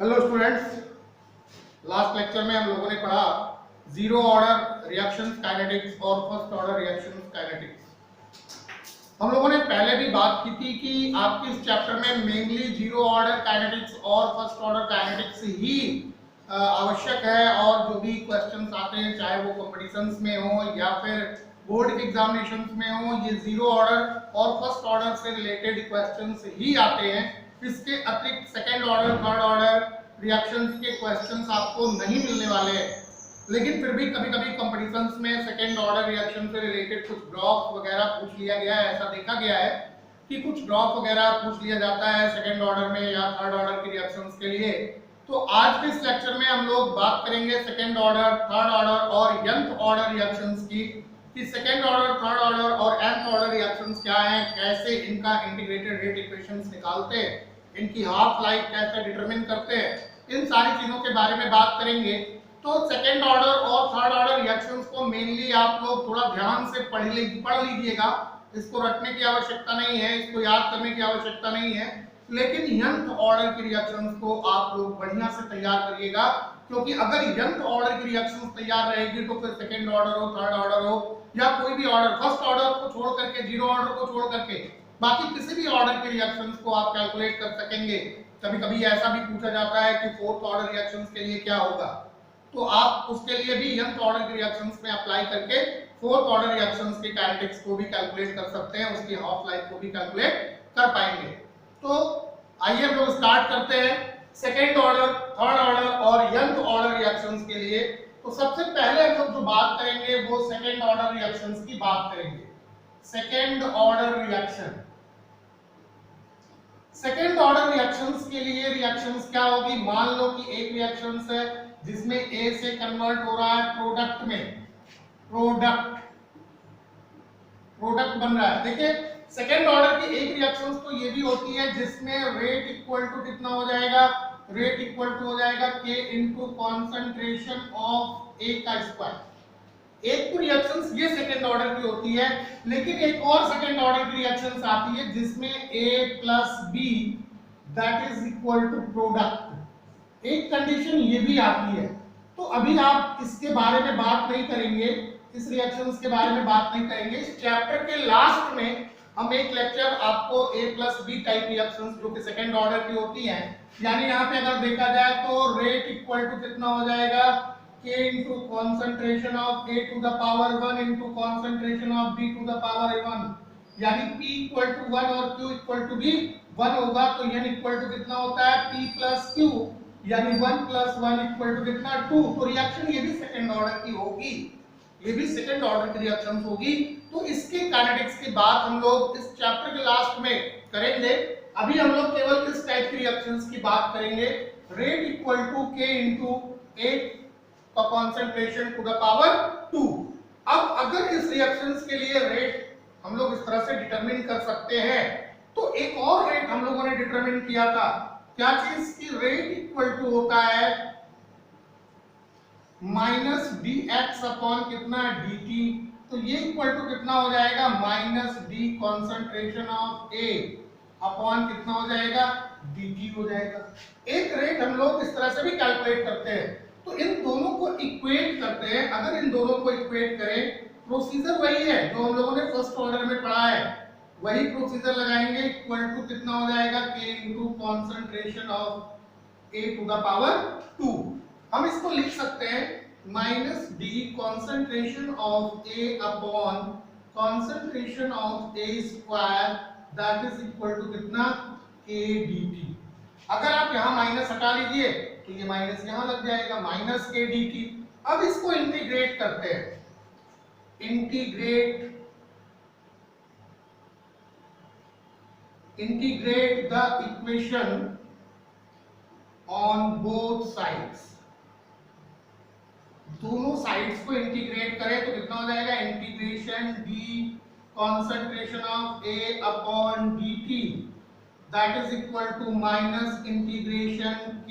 Hello students, last lecture में हम लोगों ने पढ़ा जीरो ऑर्डर रिएक्शंस काइनेटिक्स और फर्स्ट ऑर्डर रिएक्शंस काइनेटिक्स। हम लोगों ने पहले भी बात की थी कि आपके इस चैप्टर में मेनली जीरो ऑर्डर काइनेटिक्स और फर्स्ट ऑर्डर काइनेटिक्स ही आवश्यक है, और जो भी क्वेश्चंस आते हैं चाहे वो कॉम्पिटिशन्स में हो या फिर बोर्ड के एग्जामिनेशंस में हो, ये जीरो ऑर्डर और फर्स्ट ऑर्डर से रिलेटेड क्वेश्चंस ही आते हैं। इसके अतिरिक्त second order third order reactions के क्वेश्चंस आपको नहीं मिलने वाले हैं, लेकिन फिर भी कभी कभी कॉम्पिटिशन्स में सेकंड ऑर्डर रिएक्शन से रिलेटेड कुछ ग्राफ वगैरह पूछ लिया गया है। ऐसा देखा गया है कि कुछ ग्राफ वगैरह पूछ लिया जाता है सेकंड ऑर्डर में या थर्ड ऑर्डर की रिएक्शंस के लिए। तो आज के इस लेक्चर में हम लोग बात करेंगे सेकंड ऑर्डर थर्ड ऑर्डर और nth ऑर्डर रिएक्शंस की, कि सेकंड ऑर्डर थर्ड ऑर्डर और nth ऑर्डर रिएक्शंस क्या हैं, कैसे इनका इंटीग्रेटेड रेट इक्वेशंस निकालते हैं, इनकी हाफ लाइफ कैसे डिटरमिन करते हैं, इन सारी चीजों के बारे में बात करेंगे। तो सेकंड ऑर्डर और थर्ड ऑर्डर रिएक्शंस को मेनली आप लोग थोड़ा ध्यान से पढ़ लीजिएगा। इसको रटने की आवश्यकता नहीं है, इसको याद करने की आवश्यकता नहीं है, लेकिन nth ऑर्डर की रिएक्शंस को आप लोग बढ़िया से तैयार करिएगा, क्योंकि अगर nth ऑर्डर की रिएक्शंस तैयार रहेगी तो फिर सेकंड ऑर्डर हो, थर्ड ऑर्डर हो या कोई भी ऑर्डर, फर्स्ट ऑर्डर को छोड़ करके, जीरो ऑर्डर को छोड़ करके बाकी किसी भी ऑर्डर के रिएक्शंस को आप कैलकुलेट कर सकेंगे। कभी कभी ऐसा भी पूछा जाता है कि फोर्थ ऑर्डर रिएक्शंस के लिए क्या होगा, तो आप उसके लिए भी nth ऑर्डर के रिएक्शंस में अप्लाई करके फोर्थ ऑर्डर रिएक्शंस के काइनेटिक्स को भी कैलकुलेट कर सकते हैं, उसकी हाफ लाइफ को भी कैलकुलेट कर पाएंगे। तो आइए हम लोग स्टार्ट करते हैं सेकेंड ऑर्डर थर्ड ऑर्डर और nth ऑर्डर रिएक्शंस के लिए। तो सबसे पहले हम लोग जो बात करेंगे वो सेकेंड ऑर्डर रिएक्शंस की बात करेंगे। Second order reaction, second order reactions के लिए रिएक्शंस क्या होगी, मान लो कि एक रिएक्शंस है जिसमें ए से कन्वर्ट हो रहा है प्रोडक्ट में, प्रोडक्ट बन रहा है। देखिए सेकेंड ऑर्डर की एक रिएक्शंस तो ये भी होती है जिसमें रेट इक्वल टू कितना हो जाएगा, रेट इक्वल टू हो जाएगा K into concentration of A का स्क्वायर। एक तो रिएक्शंस ये सेकंड ऑर्डर की होती है, लेकिन एक और सेकंड ऑर्डर की रिएक्शंस आती है जिसमें A plus B that is equal to product. एक कंडीशन ये भी आती है। तो अभी आप इसके बारे में बात नहीं करेंगे, इस रिएक्शंस के बारे में बात नहीं करेंगे। इस चैप्टर के लास्ट में हम एक लेक्चर आपको A plus B type reactions जो कि सेकंड ऑर्डर की होती हैं, यानी यहाँ पे अगर देखा जाए तो रेट इक्वल टू कितना हो जाएगा, K into concentration of A to the power 1 into concentration of B to the power 1, यानी P equal to 1 और Q equal to भी 1 होगा, तो N equal to कितना होता है P plus Q, यानी 1 plus 1 equal to कितना 2। तो रिएक्शन ये भी सेकंड ऑर्डर की होगी, ये भी सेकंड ऑर्डर की रिएक्शन होगी। तो इसके काइनेटिक्स की बात हम लोग इस चैप्टर के लास्ट में करेंगे। अभी हम लोग केवल इस टाइप की रिएक्शंस की बात करेंगे, rate equal to K into A का कॉन्सेंट्रेशन टू द पावर 2। अब अगर इस रिएक्शंस के लिए रेट हम लोग इस तरह से डिटरमिन कर सकते हैं, तो एक और रेट हम लोगों ने डिटरमिन किया था, क्या चीज की, रेट इक्वल टू होता है माइनस डी एक्स अपॉन कितना dt। तो ये इक्वल टू कितना हो जाएगा, minus D concentration of A upon कितना हो जाएगा, dt हो जाएगा। एक रेट हम लोग इस तरह से भी कैलकुलेट करते हैं। तो इन दोनों को इक्वेट करते हैं। अगर इन दोनों को इक्वेट करें, प्रोसीजर वही है जो हम लोगों ने फर्स्ट ऑर्डर में पढ़ा है, वही प्रोसीजर लगाएंगे। इक्वल टू कितना हो जाएगा, K into concentration of A to the power 2। हम इसको लिख सकते हैं minus D concentration of A upon concentration of A square that is equal to कितना, K dt। अगर आप यहां माइनस हटा लीजिए तो ये माइनस यहां लग जाएगा, माइनस K dt। अब इसको इंटीग्रेट करते हैं, integrate the equation on both sides. दोनों साइड्स को इंटीग्रेट करें तो कितना हो जाएगा, integration D concentration of A upon dt that is equal to minus integration K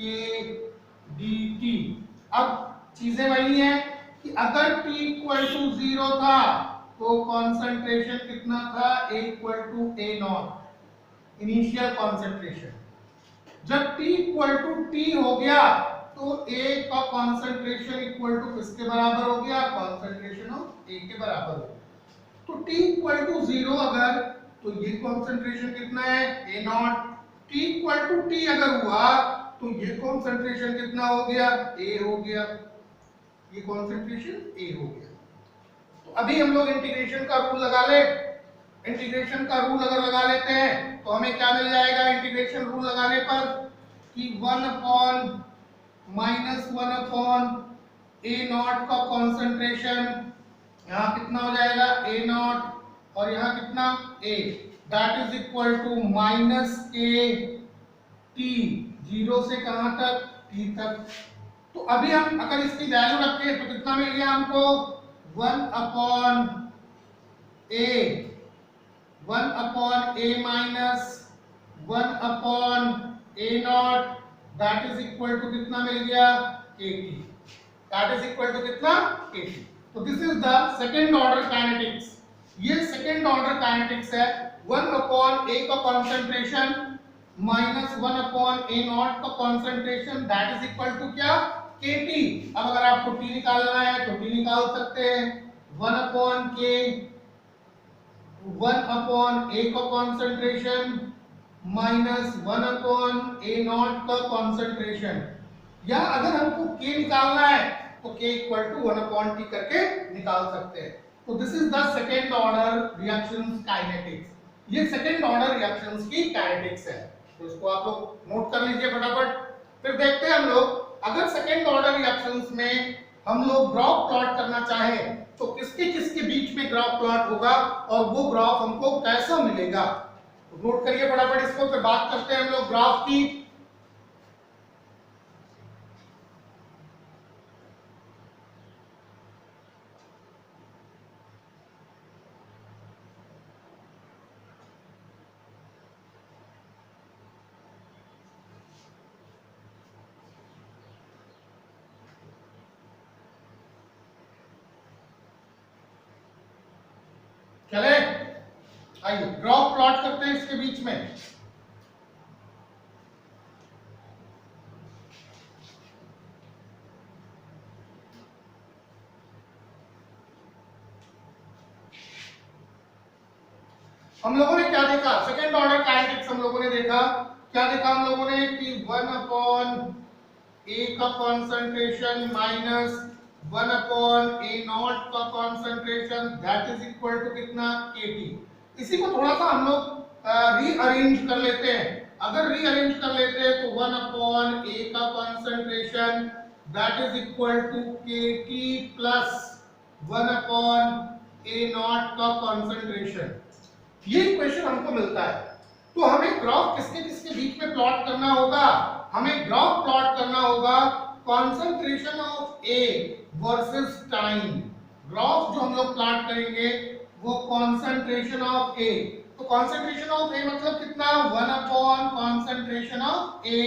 dt। अब चीजें वही है कि अगर T equal to 0 था तो कॉन्सेंट्रेशन कितना था, A equal to A not, initial concentration. जब T इक्वल टू टी हो गया तो A का कॉन्सेंट्रेशन इक्वल टू किसके बराबर हो गया, कॉन्सेंट्रेशन ऑफ A के बराबर हो गया। तो T इक्वल टू 0 अगर, तो ये कॉन्सेंट्रेशन कितना है, A not. T equal to T अगर हुआ तो ये कॉन्सेंट्रेशन कितना हो गया, A हो गया, ये कॉन्सेंट्रेशन A हो गया। तो अभी हम लोग इंटीग्रेशन का रूल लगा ले। इंटीग्रेशन का रूल अगर लगा लेते हैं तो हमें क्या मिल जाएगा इंटीग्रेशन रूल लगाने पर, कि 1 upon minus 1 upon A not का कॉन्सेंट्रेशन, यहाँ कितना हो जाएगा A नॉट और यहाँ कितना A, that is equal to minus K T, 0 से कहां तक, T तक। तो अभी हम अगर इसकी वैल्यू रखें तो कितना मिल गया हमको, 1 upon A minus 1 upon A naught, that is equal to कितना मिल गया, KT, that is equal to कितना, KT। तो this is the second order kinetics, ये सेकंड ऑर्डर काइनेटिक्स है। 1 अपॉन A का concentration minus 1 upon A not का concentration, that is equal to क्या, KT। अब अगर आपको T निकालना है तो T निकाल सकते हैं, 1 अपॉन K, 1 अपॉन A का concentration minus 1 upon A not का कंसंट्रेशन, या अगर हमको K निकालना है तो K equal to 1 upon T करके निकाल सकते हैं। तो this is the second order reactions kinetics, ये सेकेंड ऑर्डर रिएक्शंस की काइनेटिक्स है। तो इसको आप लोग नोट कर लीजिए फटाफट। फिर देखते हैं हम लोग, अगर सेकेंड ऑर्डर रिएक्शंस में हम लोग ग्राफ प्लॉट करना चाहें तो किसके किसके बीच में ग्राफ प्लॉट होगा और वो ग्राफ हमको कैसा मिलेगा। तो नोट करिए फटाफट इसको, फिर बात करते हैं हम लोग ग्राफ की। चले आइए ग्राफ प्लॉट करते हैं इसके बीच में। हम लोगों ने क्या देखा, सेकेंड ऑर्डर काइनेटिक्स हम लोगों ने देखा, क्या देखा हम लोगों ने कि 1 अपॉन A का concentration minus 1 upon A not का concentration, that is equal to कितना, KT। इसी को थोड़ा सा हम लोग रीअरेंज कर लेते हैं। अगर रीअरेंज कर लेते हैं तो 1 अपॉन A का concentration that is equal to KT plus 1 upon A not का कॉन्सेंट्रेशन, ये इक्वेशन हमको मिलता है। तो हमें ग्राफ किसके किसके बीच में प्लॉट करना होगा, हमें ग्राफ प्लॉट करना होगा concentration of A versus time. Graph जो हम लोग प्लॉट करेंगे वो कॉन्सेंट्रेशन ऑफ A, तो कॉन्सेंट्रेशन ऑफ A मतलब कितना, 1 upon concentration of A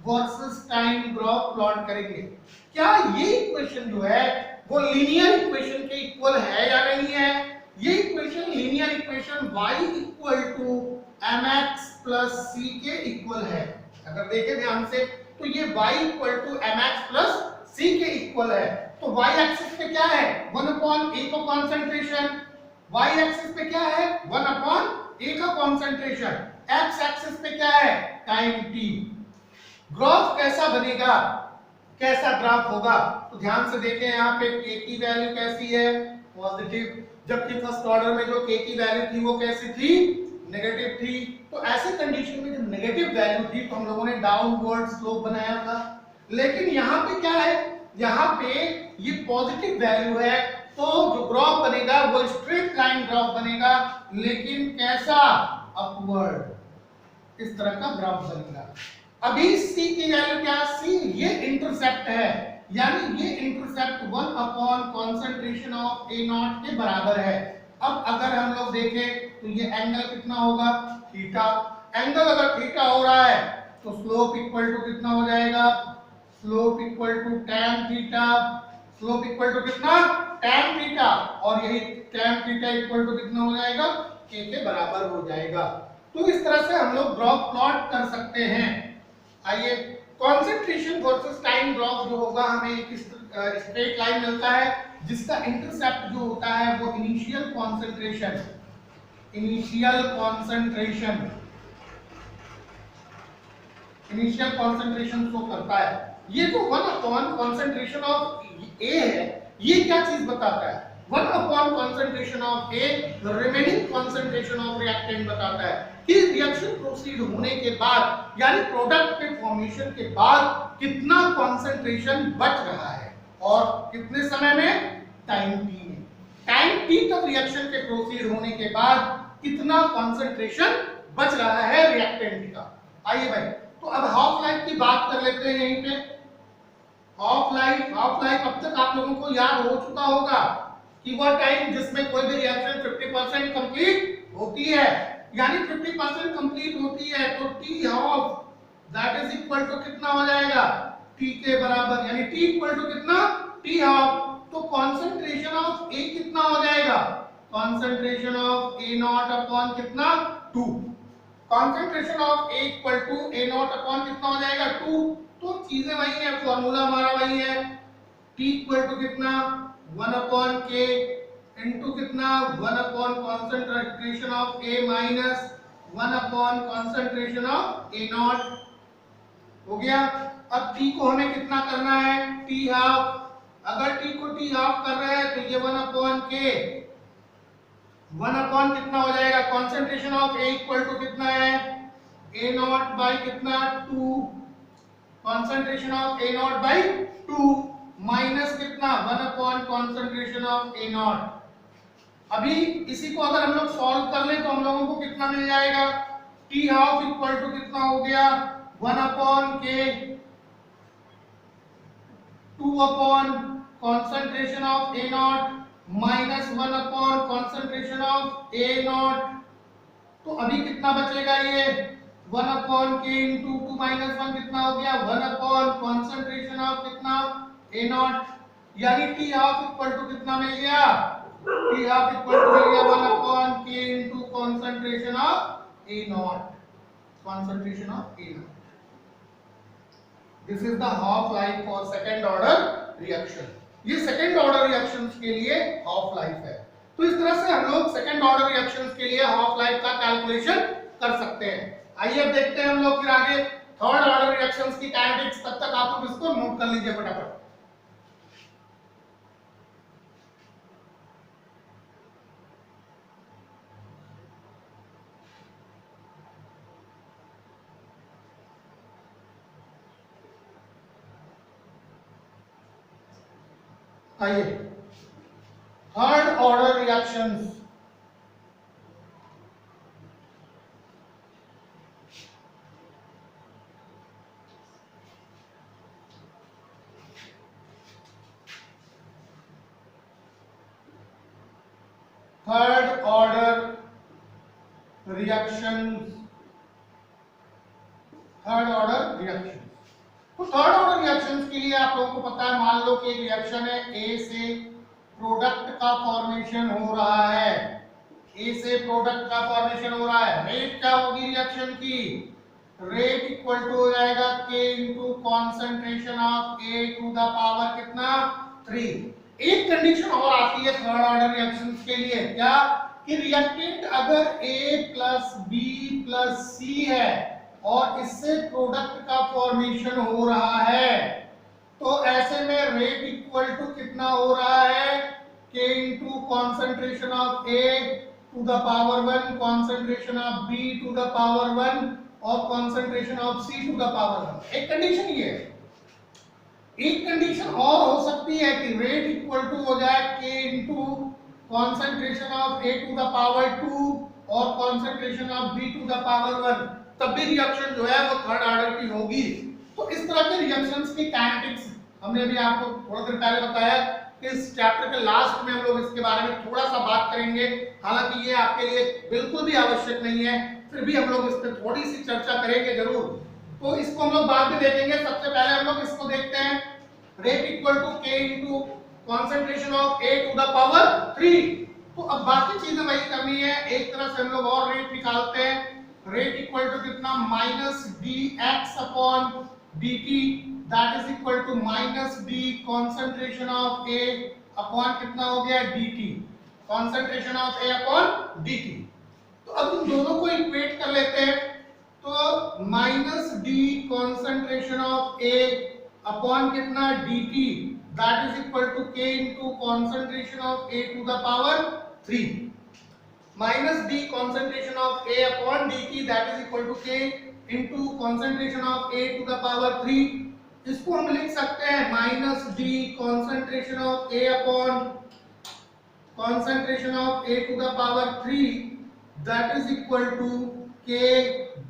versus time graph plot करेंगे। क्या ये इक्वेशन जो है वो लीनियर इक्वेशन के इक्वल है या नहीं है, ये equation linear equation y equal to mx plus c के इक्वल है। अगर देखें ध्यान से तो ये y equal to mx plus c के इक्वल है। तो y एक्सिस पे क्या है, 1 अपॉन a का कॉन्सेंट्रेशन, y एक्सिस पे क्या है, 1 अपॉन a का कॉन्सेंट्रेशन, x एक्सिस पे क्या है, टाइम t। ग्राफ कैसा बनेगा, कैसा ग्राफ होगा, तो ध्यान से देखें यहाँ पे k की वैल्यू कैसी है, पॉजिटिव, जबकि फर्स्ट ऑर्डर में जो k की वैल्यू थी वो कैसी थी, नेगेटिव थी। तो ऐसे कंडीशन में जब नेगेटिव वैल्यू थी तो हम लोगों ने डाउनवर्ड स्लोप बनाया था, लेकिन यहाँ पे क्या है, यहाँ पे ये पॉजिटिव वैल्यू है, तो जो ग्राफ बनेगा वो स्ट्रेट लाइन ग्राफ बनेगा, लेकिन कैसा, अपवर्ड, इस तरह का ग्राफ बनेगा। अभी c की वैल्यू क्या, c ये इंटरसेप्ट है, यानी ये intercept 1 upon concentration of A not के बराबर है। अब अगर हम लोग देखें तो ये एंगल कितना होगा, थीटा। एंगल अगर थीटा हो रहा है तो स्लोप इक्वल टू कितना हो जाएगा, slope equal to tan theta, slope equal to कितना, tan थीटा, और यही tan थीटा इक्वल टू कितना हो जाएगा, k के बराबर हो जाएगा। तो इस तरह से हम लोग ग्राफ प्लॉट कर सकते हैं। आइए, कॉन्सेंट्रेशन वर्सेस टाइम ड्रॉप जो होगा, हमें एक स्ट्रेट लाइन मिलता है जिसका इंटरसेप्ट जो होता है वो इनिशियल कॉन्सेंट्रेशन शो करता है। ये जो 1 अपॉन कॉन्सेंट्रेशन ऑफ ए है, ये क्या चीज बताता है? 1 upon concentration of A remaining concentration of reactant बताता है कि रिएक्शन प्रोसीड होने के बाद यानी प्रोडक्ट के फॉर्मेशन के बाद कितना कॉन्सेंट्रेशन बच रहा है और कितने समय में, टाइम टी में। टाइम टी तक रिएक्शन के प्रोसीड होने के बाद कितना कॉन्सेंट्रेशन बच रहा है रिएक्टेंट का। आइए भाई, तो अब हाफ लाइफ की बात कर लेते हैं। यहीं पे हाफ लाइफ अब तक आप लोगों को याद हो चुका होगा कि वह टाइम जिसमें कोई भी रिएक्शन 50% कंप्लीट होती है, यानी 50% कंप्लीट होती है, तो t half that is equal to कितना हो जाएगा, टी के बराबर, यानी टी इक्वल टू कितना, टी हाफ। तो कॉन्सेंट्रेशन ऑफ ए कितना हो जाएगा, concentration of A naught upon कितना, 2। Concentration of A equal to A naught upon कितना हो जाएगा, 2। तो चीजें वही है, फॉर्मूला हमारा वही है, टी इक्वल टू कितना, 1 अपॉन के इनटू कितना, 1 upon concentration of A minus 1 upon concentration of A not. हो गया। अब टी को हमें कितना करना है, टी हाफ। अगर टी को टी हाफ कर रहे हैं तो ये 1 अपॉन के, 1 अपॉन कितना हो जाएगा, concentration of A equal to कितना है, ए नॉट बाई कितना, 2। Concentration of A naught by 2 minus कितना, 1 upon concentration of A naught. अभी इसी को अगर हम लोग सॉल्व कर लें तो हम लोगों को कितना मिल जाएगा, टी हाफ इक्वल टू कितना हो गया, 1 अपॉन के 2 upon concentration of A not minus 1 upon concentration of A not. तो अभी कितना बचेगा, ये 1 अपॉन के इंटू 2 माइनस 1 कितना हो गया, 1 अपॉन कॉन्सेंट्रेशन ऑफ कितना, ए नॉट। यानी टी हाफ इक्वल टू कितना मिल गया, टी हाफ इक्वल टू मिल गया 1 अपॉन के into concentration of A not, concentration of A not. This is the half life for second order reaction. ये second order reactions के लिए half life है। तो इस तरह से हम लोग सेकंड ऑर्डर रिएक्शंस के लिए हाफ लाइफ का कैलकुलेशन कर सकते हैं। आइए अब देखते हैं हम लोग फिर आगे थर्ड ऑर्डर रिएक्शंस की काइनेटिक्स। तब तक आप लोग इसको नोट कर लीजिए फटाफट। आइए, third order reactions. Third order reactions, third order reaction. तो थर्ड ऑर्डर रिएक्शंस के लिए आप लोगों को पता है, मान लो कि एक रिएक्शन है, ए से प्रोडक्ट का फॉर्मेशन हो रहा है, ए से प्रोडक्ट का फॉर्मेशन हो रहा है। रेट क्या होगी रिएक्शन की, रेट इक्वल टू हो जाएगा k into concentration of A to the power कितना, 3। एक कंडीशन और आती है थर्ड ऑर्डर रिएक्शंस के लिए, क्या कि रिएक्टेंट अगर ए प्लस बी प्लस सी है और इससे प्रोडक्ट का फॉर्मेशन हो रहा है, तो ऐसे में रेट इक्वल टू कितना हो रहा है, k into concentration of A to the power 1, concentration of B to the power 1 और concentration of C to the power 1। एक कंडीशन ये है। एक कंडीशन और हो सकती है कि रेट इक्वल टू हो जाए k into concentration of A to the power 2 और concentration of B to the power 1, तब भी रिएक्शन जो है वो थर्ड ऑर्डर की होगी। तो इस तरह के रिएक्शंस की काइनेटिक्स हमने भी आपको थोड़ा देर पहले बताया। इस चैप्टर के लास्ट में हम लोग इसके बारे में थोड़ा सा बात करेंगे, हालांकि ये आपके लिए बिल्कुल भी आवश्यक नहीं है, फिर भी हम लोग इस पर थोड़ी सी चर्चा करेंगे जरूर। तो इसको हम लोग बाद में देखेंगे। सबसे पहले हम लोग इसको देखते हैं, rate equal to k into concentration of A to the power 3। तो अब बाकी चीजें वही करनी है, एक तरह से हम लोग और रेट निकालते हैं। रेट इक्वल टू कितना minus d x upon D T, that is equal to minus D concentration of A upon कितना हो गया d t, concentration of A upon D t. तो अब इन दोनों को इक्वेट कर लेते हैं, तो minus D concentration of A upon कितना D T, that is equal to K into concentration of A to the power 3, minus D concentration of A upon D T that is equal to K into concentration of A to the power 3। इसको हम लिख सकते हैं minus D concentration of A upon concentration of A to the power 3 that is equal to के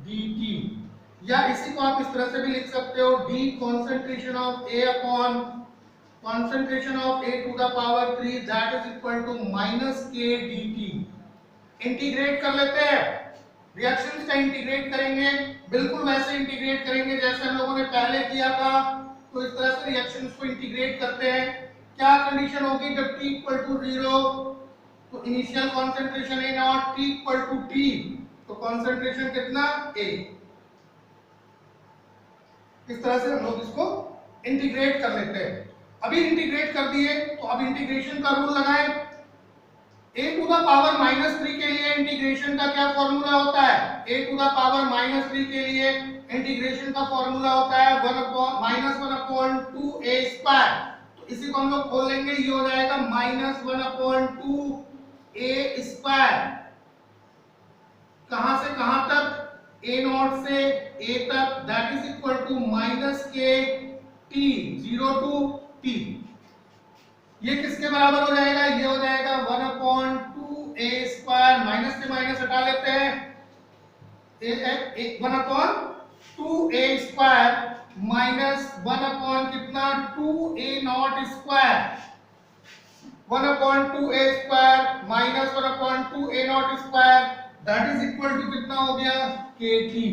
d T, या इसी को आप इस तरह से भी लिख सकते हो d concentration of A upon concentration of A to the power 3 that is equal to minus k d t. Integrate कर लेते हैं, रिएक्शंस का इंटीग्रेट करेंगे, बिल्कुल वैसे इंटीग्रेट करेंगे जैसे हम लोगों ने पहले किया था। तो इस तरह से रिएक्शंस को इंटीग्रेट करते हैं। क्या कंडीशन होगी जब t इक्वल टू 0, तो initial concentration A naught, t equal to t, तो कॉन्सेंट्रेशन कितना a। इस तरह से हम लोग इसको इंटीग्रेट कर लेते हैं। अभी इंटीग्रेट कर दिए, तो अब इंटीग्रेशन का रूल लगाएं। a to the power minus 3 के लिए इंटीग्रेशन का क्या फॉर्मूला होता है, a to the power minus 3 के लिए इंटीग्रेशन का फॉर्मूला होता है -1 अपॉन 2a स्क्वायर। तो इसी को हम लोग खोल लेंगे, ये हो जाएगा -1 अपॉन 2a स्क्वायर। कहां से कहां तक, a नॉट से a तक, that is equal to minus k t 0 to t। ये किसके बराबर हो जाएगा, ये हो जाएगा 1 अपॉन 2a स्क्वायर, माइनस से माइनस हटा लेते हैं, 1 upon 2a square minus 1 upon कितना 2a naught square, 1 upon 2a square minus 1 upon 2a naught square that is equal to कितना हो गया kt।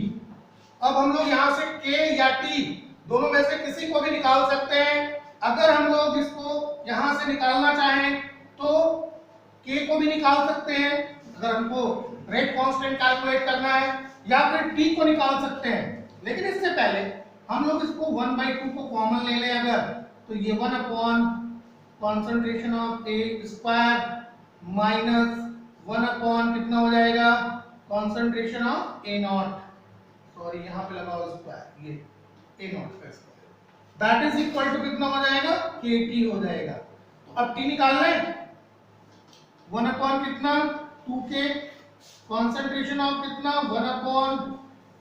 अब हम लोग यहां से k या t दोनों में से किसी को भी निकाल सकते हैं। अगर हम लोग इसको यहां से निकालना चाहें तो k को भी निकाल सकते हैं, अगर हमको रेट कांस्टेंट कैलकुलेट करना है, या फिर t को निकाल सकते हैं। लेकिन इससे पहले हम लोग इसको 1/2 को कॉमन ले लें अगर, तो ये 1 upon concentration of A square minus 1 upon कितना हो जाएगा concentration of A naught, sorry यहाँ पे लगा हुआ स्क्वायर, ये ए नॉट का square, that is equal to कितना हो जाएगा kt हो जाएगा। तो अब t निकाल लें, 1 अपॉन कितना 2k, कॉन्सेंट्रेशन ऑफ कितना 1 upon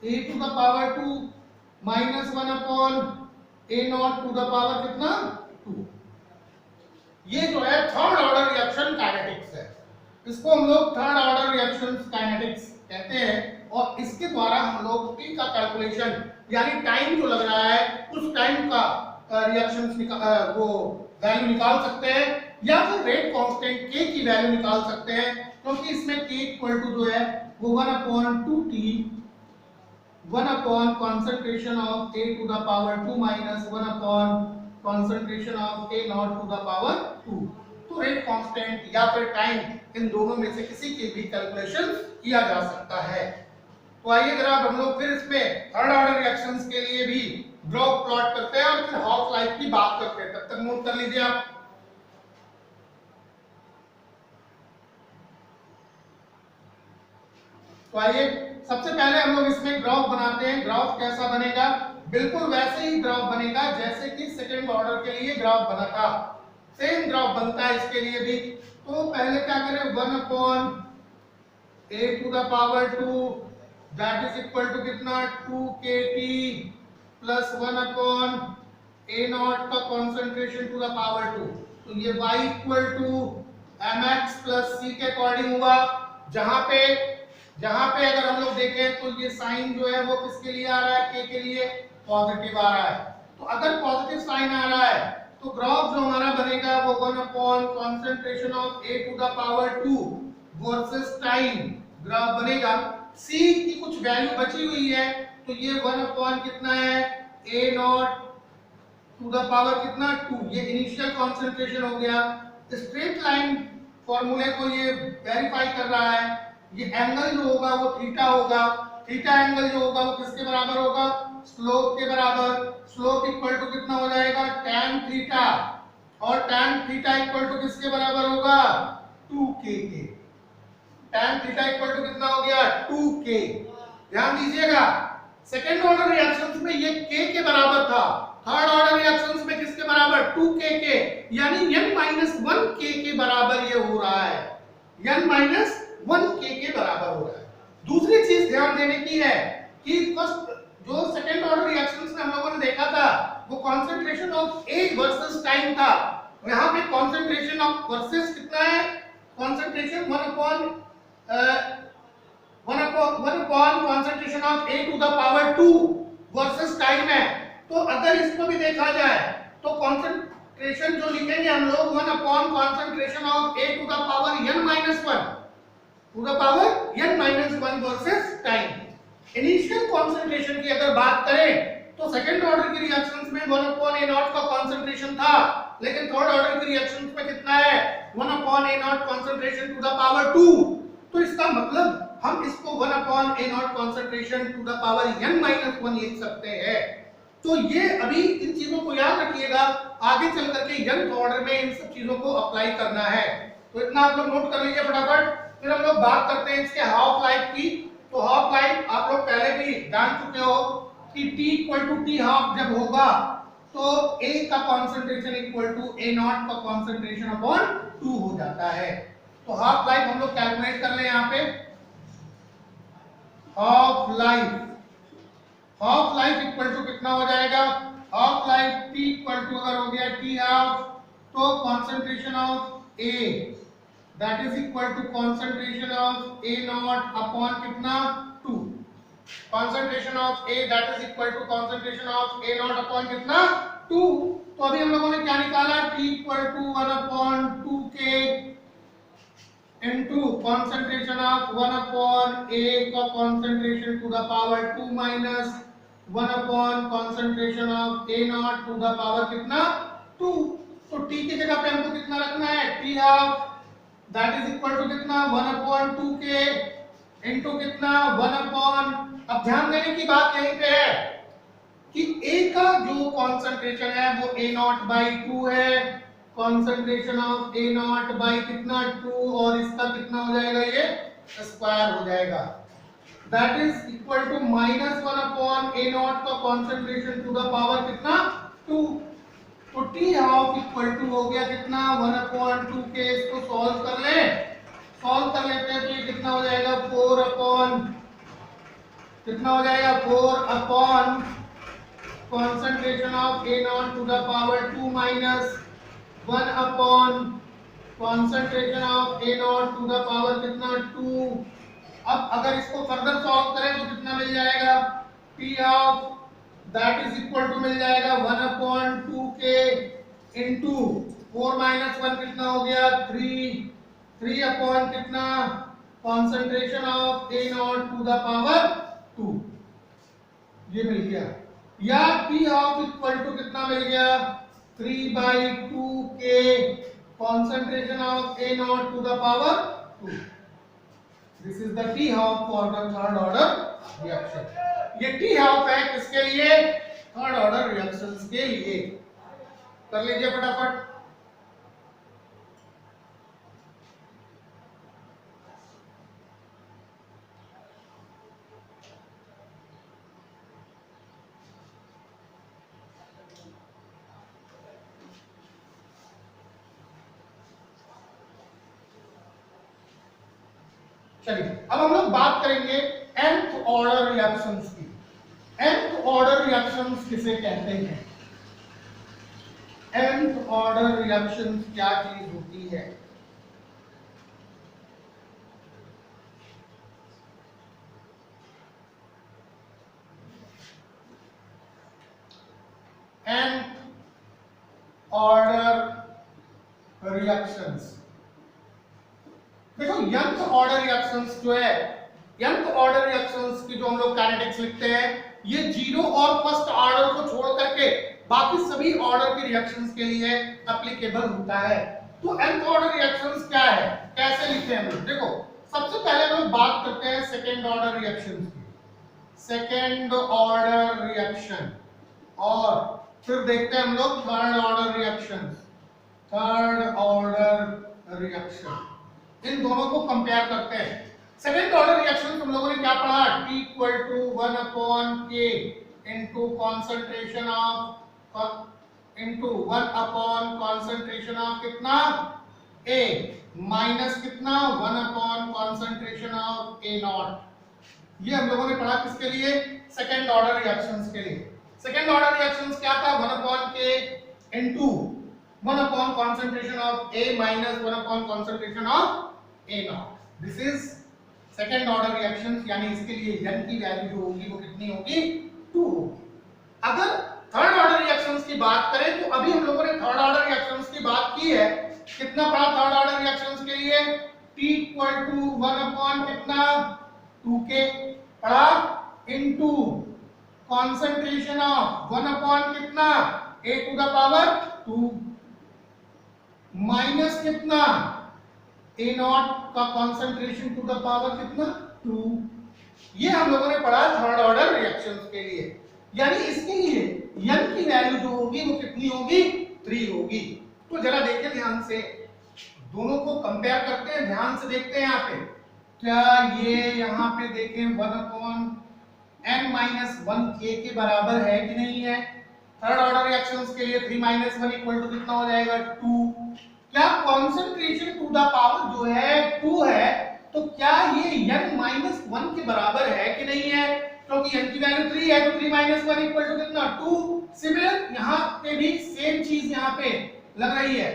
a to the power 2 minus 1 upon a naught to the power कितना 2। ये जो है थर्ड ऑर्डर रिएक्शन काइनेटिक्स है, इसको हम लोग थर्ड ऑर्डर रिएक्शन काइनेटिक्स कहते हैं। और इसके द्वारा हम लोग t का कैलकुलेशन यानी टाइम जो लग रहा है उस टाइम का रिएक्शंस वो वैल्यू निकाल सकते हैं, या फिर रेट कांस्टेंट k की वैल्यू निकाल सकते हैं, क्योंकि इसमें k इक्वल टू जो है वो 1 upon 2t 1 upon concentration of a to the power 2 minus 1 upon concentration of a naught to the power 2। तो रेट कांस्टेंट या फिर टाइम, इन दोनों में से किसी की भी कैलकुलेशन किया जा सकता है। तो आइए जरा हम लोग फिर इसमें थर्ड ऑर्डर रिएक्शंस के लिए भी ग्राफ प्लॉट करते हैं और फिर हाफ लाइफ की बात करते हैं। तब तक नोट कर लीजिए आप। तो आइए सबसे पहले हम लोग इसमें ग्राफ बनाते हैं। ग्राफ कैसा बनेगा, बिल्कुल वैसे ही ग्राफ बनेगा जैसे कि सेकंड ऑर्डर के लिए ग्राफ बना था, सेम ग्राफ बनता है इसके लिए भी। तो पहले क्या करें, 1 upon a to the power 2 that is equal to कितना 2kt plus 1 upon a not का कॉन्सेंट्रेशन टू द पावर 2। तो ये y equal to mx plus c के अकॉर्डिंग हुआ, जहां पे अगर हम लोग देखें तो ये साइन जो है वो किसके लिए आ रहा है, k के लिए पॉजिटिव आ रहा है। तो अगर पॉजिटिव साइन आ रहा है तो ग्राफ जो हमारा बनेगा वो 1 upon concentration of a to the power 2 versus time graph बनेगा। c की कुछ वैल्यू बची हुई है, तो ये 1 अपॉन कितना है a naught to the power कितना 2, ये इनिशियल कॉन्सेंट्रेशन हो गया। स्ट्रेट लाइन फॉर्मूले को ये वेरीफाई कर रहा है, ये एंगल जो होगा वो थीटा होगा, थीटा एंगल जो होगा वो किसके बराबर होगा, स्लोप के बराबर। स्लोप इक्वल टू कितना हो जाएगा, tan थीटा, और tan थीटा इक्वल टू किसके बराबर होगा, 2k के। tan थीटा इक्वल टू कितना हो गया, 2k। ध्यान दीजिएगा सेकेंड ऑर्डर रिएक्शंस में ये k के बराबर था, थर्ड ऑर्डर रिएक्शंस में किसके बराबर, 2k के, यानी n-1k के बराबर ये हो रहा है, n-1k के बराबर हो रहा है। दूसरी चीज ध्यान देने की है कि फर्स्ट जो सेकेंड ऑर्डर रिएक्शंस में हम लोगों ने देखा था वो concentration of A versus time था, यहाँ पे कंसंट्रेशन ऑफ वर्सेस कितना है, concentration 1 upon concentration of A to the power 2 versus time है। तो अगर इसको भी देखा जाए तो कंसंट्रेशन जो लिखेंगे हम लोग 1 upon concentration of A to the power n-1 versus time. Initial concentration की अगर बात करें तो सेकंड ऑर्डर की रिएक्शंस में 1 upon A0 का कंसंट्रेशन था, लेकिन थर्ड ऑर्डर की रिएक्शंस में कितना है, 1 upon A0 concentration to the power 2। तो इसका मतलब हम इसको 1 upon A0 concentration to the power n-1 लिख सकते हैं। तो ये अभी इन चीजों को याद रखिएगा, आगे चल करके nth ऑर्डर में इन सब चीजों को अप्लाई करना है। तो इतना आप लोग नोट कर लीजिए फटाफट। फिर हम लोग बात करते हैं इसके हाफ लाइफ की। तो हाफ लाइफ आप लोग पहले भी जान चुके हो कि t equal to t half जब होगा तो A का कंसंट्रेशन इक्वल टू A0 का कंसंट्रेशन अपॉन 2 हो जाता है। तो हाफ लाइफ हम लोग कैलकुलेट कर ले यहाँ पे। हाफ लाइफ इक्वल टू कितना हो जाएगा, half life t equal to अगर हो गया t हाफ तो concentration of A that is equal to concentration of A0 upon कितना 2। Concentration of A that is equal to concentration of A0 upon कितना 2। तो अभी हम लोगों ने क्या निकाला, t इक्वल टू 1 अपॉन 2k into concentration of 1 upon A का concentration to the power 2 minus 1 upon concentration of A0 to the power कितना 2। तो t की जगह पे हमको कितना रखना है, t half that is equal to कितना 1 upon 2k into कितना 1 upon। अब ध्यान देने की बात यहीं पे है कि A का जो concentration है वो A0 by 2 है, कंसंट्रेशन ऑफ A0 बाई कितना 2, और इसका कितना हो जाएगा, ये स्क्वायर हो जाएगा, that is equal to -1 upon A0 का कंसंट्रेशन टू द पावर कितना 2। तो t हाफ इक्वल टू हो गया कितना 1 अपॉन 2k। इसको सॉल्व कर लेते हैं तो ये कितना हो जाएगा 4 अपॉन कितना हो जाएगा 4 upon concentration of A0 to the power 2 minus 1 upon concentration of A0 to the power कितना 2। अब अगर इसको फर्दर सॉल्व करें तो कितना मिल जाएगा, t half that is equal to मिल जाएगा 1 upon 2k into 4 minus 1 कितना हो गया 3 upon कितना concentration of A0 to the power 2, ये मिल गया। या t half equal to कितना मिल गया 3 by 2k concentration of A0 to the power 2। This is the t half for the third order reaction। ये t half है किसके लिए, थर्ड ऑर्डर रिएक्शंस के लिए। कर लीजिए फटाफट। चलिए अब हम लोग बात करेंगे nth ऑर्डर रिएक्शंस की। nth ऑर्डर रिएक्शंस किसे कहते हैं, nth ऑर्डर रिएक्शंस क्या चीज होती है। nth ऑर्डर रिएक्शंस, देखो nth ऑर्डर रिएक्शंस जो है, nth ऑर्डर रिएक्शंस की जो हम लोग काइनेटिक्स लिखते हैं ये जीरो और फर्स्ट ऑर्डर को छोड़ करके बाकी सभी ऑर्डर की रिएक्शंस के लिए एप्लीकेबल होता है। तो nth ऑर्डर रिएक्शंस क्या है, कैसे लिखते हैं हम लोग, देखो सबसे पहले हम लोग बात करते हैं सेकंड ऑर्डर रिएक्शंस की। सेकेंड ऑर्डर रिएक्शन, और फिर देखते हैं हम लोग third order reaction. Third order reaction, इन दोनों को कंपेयर करते हैं। सेकेंड ऑर्डर रिएक्शन हम लोगों ने क्या पढ़ा, T equal to 1 upon K into concentration of into 1 upon concentration of कितना A माइनस कितना 1 upon concentration of A naught. ये हम लोगों ने पढ़ा किसके लिए, सेकेंड ऑर्डर रिएक्शंस के लिए। सेकेंड ऑर्डर रिएक्शंस क्या था, 1 upon K into 1 upon concentration of A minus 1 upon concentration of A naught. This is second order reactions, यानी इसके लिए n की वैल्यू जो होगी वो कितनी होगी, 2 होगी। अगर थर्ड ऑर्डर रिएक्शंस की बात करें तो अभी हम लोगों ने थर्ड ऑर्डर रिएक्शंस की बात की है, कितना पढ़ा थर्ड ऑर्डर रिएक्शंस के लिए, T इक्वल टू 1 अपॉन कितना 2K पढ़ा इनटू कंसंट्रेशन ऑफ 1 अपॉन कितना A to the power 2 minus कितना A नॉट का कंसंट्रेशन टू द पावर कितना 2। ये हम लोगों ने पढ़ा थर्ड ऑर्डर रिएक्शंस के लिए, यानी इसके लिए n की वैल्यू जो होगी वो कितनी होगी, 3 होगी। तो जरा देखिए ध्यान से, दोनों को कंपेयर करते हैं, ध्यान से देखते हैं। यहाँ पे क्या ये यहाँ पे देखें 1 अपॉन n माइनस 1K के बराबर है कि नहीं है। थर्ड ऑर्डर रिएक्शंस के लिए 3 माइनस 1 इक्वल टू कितना हो जाएगा 2। क्या कॉन्सेंट्रेशन टू द पावर जो है 2 है, तो क्या ये n माइनस 1 के बराबर है कि नहीं है, क्योंकि n की वैल्यू 3 है तो 3 माइनस 1 इक्वल टू कितना 2। सिमिलर यहाँ पे भी सेम चीज यहाँ पे लग रही है।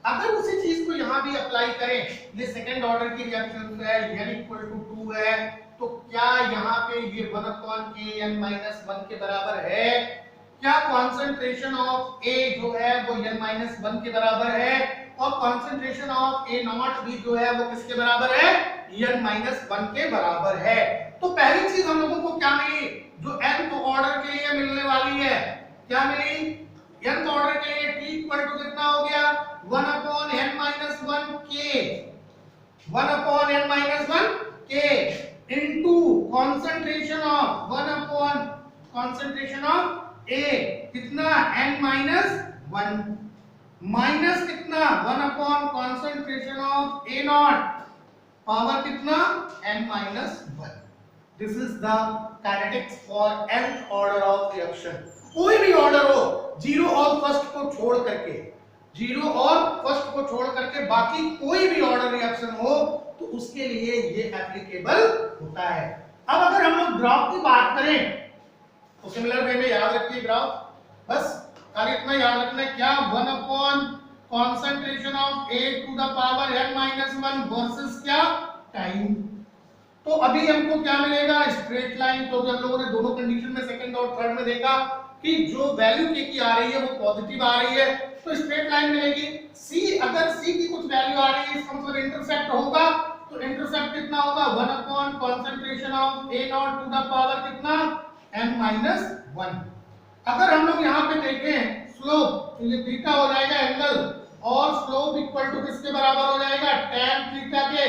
अगर उसी चीज को यहाँ भी अप्लाई करें, ये सेकंड ऑर्डर की रिएक्शन है, n इक्वल टू 2 है, तो क्या यहाँ पे ये 1 अपॉन K n माइनस 1 के बराबर है। क्या कॉन्सेंट्रेशन ऑफ A जो है वो n माइनस 1 के बराबर है, और कॉन्सेंट्रेशन ऑफ A नॉट भी जो है वो किसके बराबर है, n माइनस 1 के बराबर है। तो पहली चीज हम लोगों को क्या मिली, जो nth ऑर्डर के लिए मिलने वाली है, क्या मिली, nth ऑर्डर के लिए T इक्वल टू कितना हो गया 1 upon n minus 1 K, 1 upon n minus 1 K into concentration of 1 upon concentration of A कितना n माइनस 1 माइनस कितना 1 upon concentration of A not power कितना n minus 1। This is the kinetics for nth order of reaction. कोई भी order हो, zero और first को छोड़ करके, जीरो और फर्स्ट को छोड़ करके बाकी कोई भी ऑर्डर रिएक्शन हो तो उसके लिए ये एप्लीकेबल होता है। अब अगर हम लोग ग्राफ की बात करें तो सिमिलर वे में याद रखिए ग्राफ, बस खाली इतना याद रखना है, क्या 1 upon concentration of A to the power n minus 1 versus क्या टाइम। तो अभी हमको क्या मिलेगा, स्ट्रेट लाइन। तो हम लोगों ने दोनों कंडीशन में सेकंड और थर्ड में देखा कि जो वैल्यू k की आ रही है वो पॉजिटिव आ रही है, तो स्ट्रेट लाइन मिलेगी। c, अगर c की कुछ वैल्यू आ रही है, इसका मतलब इंटरसेप्ट होगा, तो इंटरसेप्ट कितना होगा 1 upon concentration of A naught to the power कितना n माइनस 1। अगर हम लोग यहाँ पे देखें स्लोप, तो ये थीटा हो जाएगा एंगल, और स्लोप इक्वल टू किसके बराबर हो जाएगा, tan थीटा के,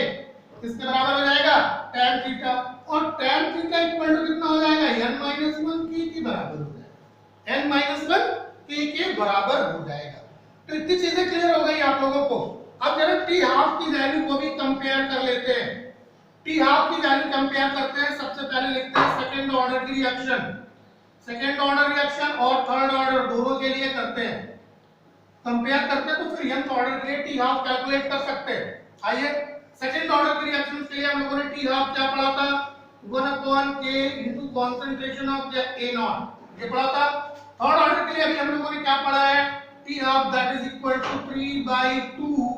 किसके बराबर हो जाएगा, tan थीटा, और tan थीटा इक्वल टू कितना हो जाएगा n माइनस 1 के बराबर हो जाएगा, n माइनस 1 के बराबर हो जाएगा। तो इतनी चीजें क्लियर हो गई आप लोगों को। अब जरा टी हाफ की वैल्यू को भी कंपेयर कर लेते हैं। टी हाफ की वैल्यू कंपेयर करते हैं। सबसे पहले लिखते हैं सेकंड ऑर्डर की रिएक्शन, सेकंड ऑर्डर रिएक्शन और थर्ड ऑर्डर दोनों के लिए करते हैं, कंपेयर करते हैं, तो फिर nth ऑर्डर के लिए टी हाफ कैलकुलेट कर सकते हैं। आइए सेकंड ऑर्डर की रिएक्शन के लिए हम लोगों ने टी हाफ क्या पढ़ा था, 1 upon K into concentration of A naught, ये पढ़ा था। थर्ड ऑर्डर के लिए अभी हम लोगों ने क्या पढ़ा है, t half that is equal to 3/2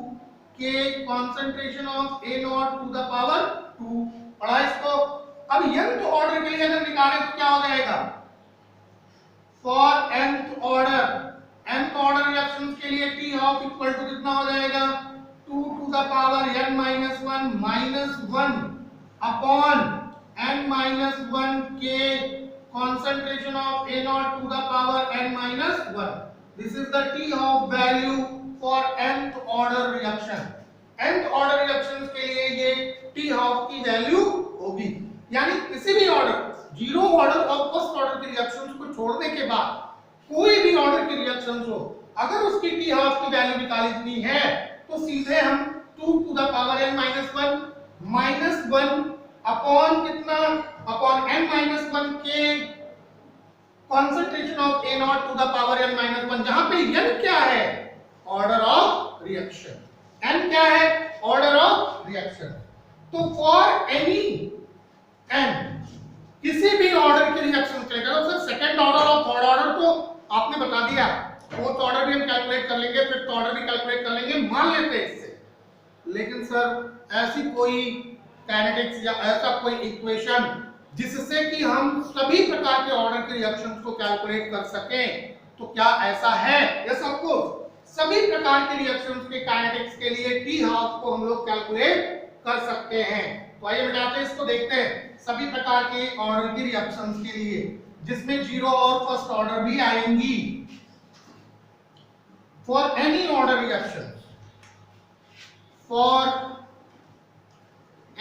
K concentration of A naught to the power 2 पढ़ा इसको। अब nth ऑर्डर के लिए अगर निकालें तो क्या हो जाएगा, फॉर nth ऑर्डर रिएक्शंस के लिए टी हाफ इक्वल टू कितना हो जाएगा 2 to the power n minus 1 minus 1 upon n minus 1 K concentration of A naught to the power n minus 1. This is the T half value for nth order reaction. nth order reactions के लिए ये T half की value होगी, यानी किसी भी order zero order और first order की रिएक्शंस को छोड़ने के बाद कोई भी ऑर्डर की रिएक्शंस हो, अगर उसकी टी हाफ की वैल्यू निकालनी है तो सीधे हम 2 to the power n minus 1 upon कितना, upon n minus 1 k concentration of a naught to the power n minus 1, जहां पे n क्या है, ऑर्डर ऑफ रिएक्शन, n क्या है, ऑर्डर ऑफ रिएक्शन। तो फॉर एनी n किसी भी ऑर्डर की रिएक्शन के लिए, सर सेकंड ऑर्डर और थर्ड ऑर्डर तो आपने बता दिया, फोर्थ ऑर्डर भी हम कैलकुलेट कर लेंगे, फिफ्थ ऑर्डर भी कैलकुलेट कर लेंगे, मान लेते हैं इससे। लेकिन सर ऐसी कोई काइनेटिक्स या ऐसा कोई इक्वेशन जिससे कि हम सभी प्रकार के ऑर्डर के रिएक्शंस को कैलकुलेट कर सकें, तो क्या ऐसा है? यस ऑफ कोर्स, सभी प्रकार के रिएक्शंस के काइनेटिक्स के लिए टी हाफ को हम लोग कैलकुलेट कर सकते हैं। तो आइए बेटा इसको देखते हैं, सभी प्रकार के ऑर्डर की रिएक्शंस के लिए जिसमें जीरो और फर्स्ट ऑर्डर भी आएंगी। For any order reaction, for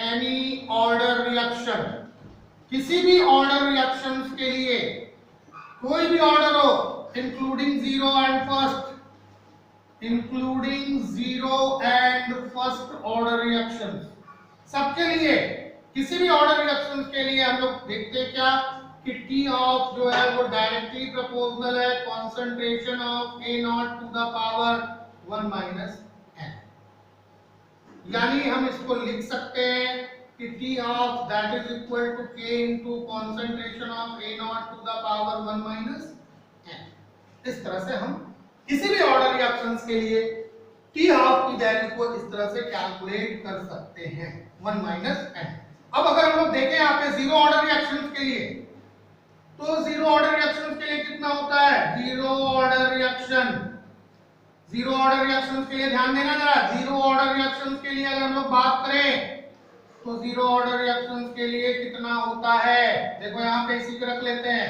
any order reaction, किसी भी ऑर्डर रिएक्शंस के लिए, कोई भी ऑर्डर हो, including zero and first, including zero and first order reactions, सबके लिए, किसी भी ऑर्डर रिएक्शंस के लिए हम लोग देखते हैं क्या कि टी ऑफ जो है वो डायरेक्टली प्रोपोर्शनल है concentration of a naught to the power 1 minus n, यानी हम इसको लिख सकते हैं कि t of that is equal to k into concentration of a naught to the power 1 minus n। इस तरह से हम किसी भी ऑर्डर रिएक्शंस के लिए टी हाफ की वैल्यू को इस तरह से कैलकुलेट कर सकते हैं 1 माइनस n। अब अगर हम लोग देखें यहाँ पे जीरो ऑर्डर रिएक्शंस के लिए, तो जीरो ऑर्डर रिएक्शंस के लिए कितना होता है, zero order reaction, zero order reactions के लिए ध्यान देना जरा, जीरो ऑर्डर रिएक्शंस के लिए अगर हम लोग बात करें तो जीरो ऑर्डर रिएक्शंस के लिए कितना होता है, देखो यहाँ पे इसी पे रख लेते हैं।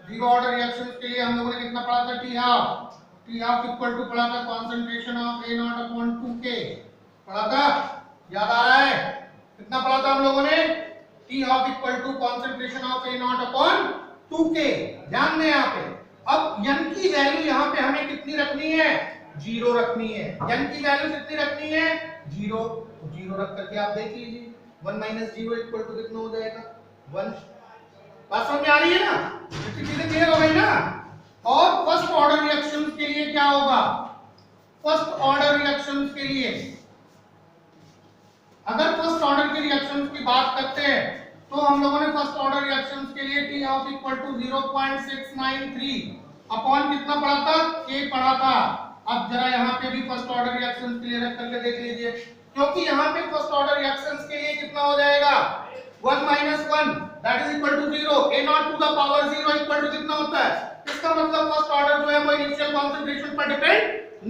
जीरो ऑर्डर रिएक्शंस के लिए हम लोगों ने कितना पढ़ा था, टी हाफ इक्वल टू पढ़ा था concentration of a naught upon 2k, पढ़ा था, याद आ रहा है, कितना पढ़ा था हम लोगों ने, t half equal to concentration of a naught upon 2k। ध्यान दें यहाँ पे, अब n की वैल्यू यहाँ पे हमें कितनी रखनी है, जीरो रखनी है। n की वैल्यू कितनी रखनी है, जीरो, तो जीरो रख करके आप देख लीजिए 1 माइनस जीरो इक्वल टू कितना हो जाएगा, 1। बात समझ में आ रही है ना, इतनी चीजें क्लियर हो गई ना। और फर्स्ट ऑर्डर रिएक्शंस के लिए क्या होगा, फर्स्ट ऑर्डर रिएक्शंस के लिए अगर फर्स्ट ऑर्डर की रिएक्शंस की बात करते हैं तो हम लोगों ने फर्स्ट ऑर्डर रिएक्शंस के लिए t half equal to 0.693 upon कितना पढ़ा था, k पढ़ा था। अब जरा यहाँ पे भी फर्स्ट ऑर्डर रिएक्शंस के लिए रख करके देख लीजिए, क्योंकि यहाँ पे फर्स्ट ऑर्डर रिएक्शंस के लिए कितना हो जाएगा, 1 minus 1 that is equal to 0, a naught to the power 0 equal to कितना होता है, इसका मतलब फर्स्ट ऑर्डर जो है वो इनिशियल कंसंट्रेशन पर डिपेंड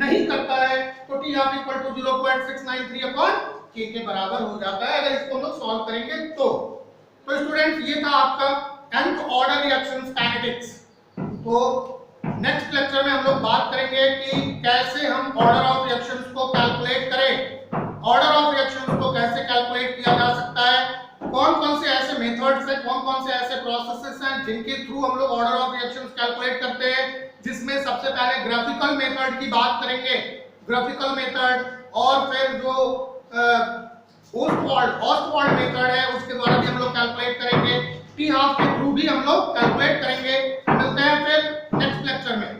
नहीं करता है, तो t half equal to 0.693 upon k के बराबर हो जाता है अगर इसको हम लोग सॉल्व करेंगे तो। स्टूडेंट्स ये था आपका nth ऑर्डर रिएक्शंस काइनेटिक्स। तो नेक्स्ट लेक्चर में हम लोग बात करेंगे कि कैसे हम ऑर्डर ऑफ रिएक्शंस को कैलकुलेट करें, ऑर्डर ऑफ रिएक्शंस को कैसे कैलकुलेट किया जा सकता है, कौन कौन से ऐसे मेथड्स हैं, कौन कौन से ऐसे प्रोसेसेस हैं जिनके थ्रू हम लोग ऑर्डर ऑफ रिएक्शंस कैलकुलेट करते हैं, जिसमें सबसे पहले ग्राफिकल मेथड की बात करेंगे, ग्राफिकल मेथड, और फिर जो ऑस्टवाल्ड मेथड है उसके द्वारा भी हम लोग कैलकुलेट करेंगे, टी हाफ के थ्रू भी हम लोग कैलकुलेट करेंगे। मिलते हैं फिर नेक्स्ट लेक्चर में।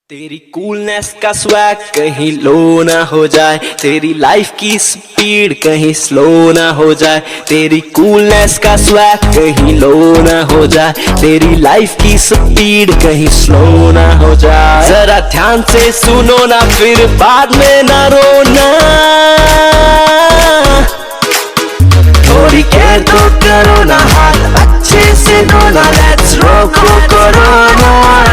तेरी कूलनेस का स्वैग कहीं लो ना हो जाए, तेरी लाइफ की स्पीड कहीं स्लो ना हो जाए, तेरी कूलनेस का स्वैग कहीं लो ना हो जाए, तेरी लाइफ की स्पीड कहीं स्लो ना हो जाए। जरा ध्यान से सुनो ना फिर बाद में ना रोना, थोड़ी केयर तो करो ना, हाथ अच्छे से धोना, लेट्स रोको कोरोना।